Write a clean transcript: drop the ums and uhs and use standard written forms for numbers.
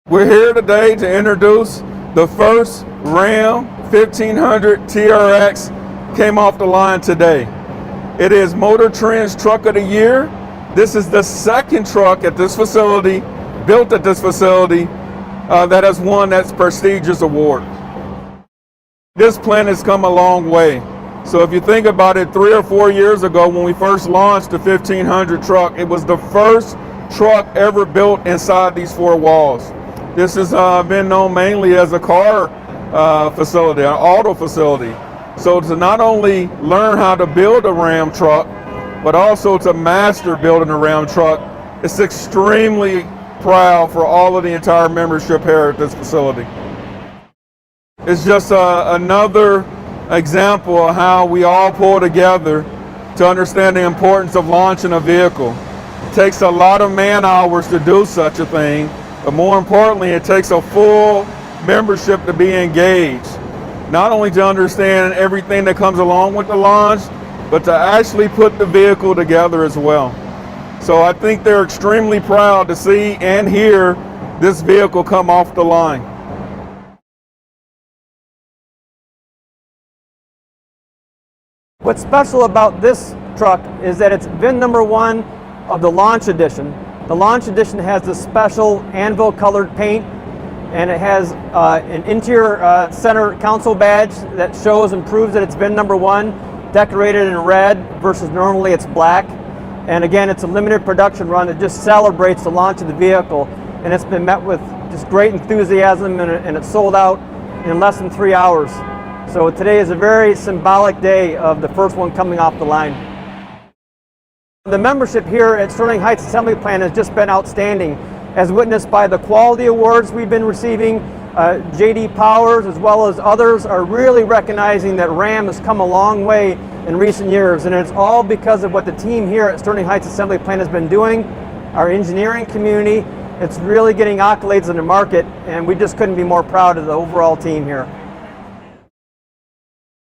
We're here today to introduce the first Ram 1500 TRX came off the line today. It is Motor Trend's Truck of the Year. This is the second truck at this facility, built at this facility, that has won that prestigious award. This plant has come a long way. So if you think about it, 3 or 4 years ago when we first launched the 1500 truck, it was the first truck ever built inside these 4 walls. This has been known mainly as a car facility, an auto facility. So to not only learn how to build a Ram truck, but also to master building a Ram truck, it's extremely proud for all of the entire membership here at this facility. It's just another example of how we all pull together to understand the importance of launching a vehicle. It takes a lot of man hours to do such a thing, but more importantly, it takes a full membership to be engaged. Not only to understand everything that comes along with the launch, but to actually put the vehicle together as well. So I think they're extremely proud to see and hear this vehicle come off the line. What's special about this truck is that it's VIN number 1 of the Launch Edition. The Launch Edition has this special anvil colored paint, and it has an interior center console badge that shows and proves that it's VIN number 1, decorated in red versus normally it's black. And again, it's a limited production run that just celebrates the launch of the vehicle, and it's been met with just great enthusiasm, and it's sold out in less than 3 hours. So today is a very symbolic day of the first one coming off the line. The membership here at Sterling Heights Assembly Plant has just been outstanding, as witnessed by the quality awards we've been receiving. J.D. Powers, as well as others, are really recognizing that Ram has come a long way in recent years, and it's all because of what the team here at Sterling Heights Assembly Plant has been doing. Our engineering community, it's really getting accolades in the market, and we just couldn't be more proud of the overall team here.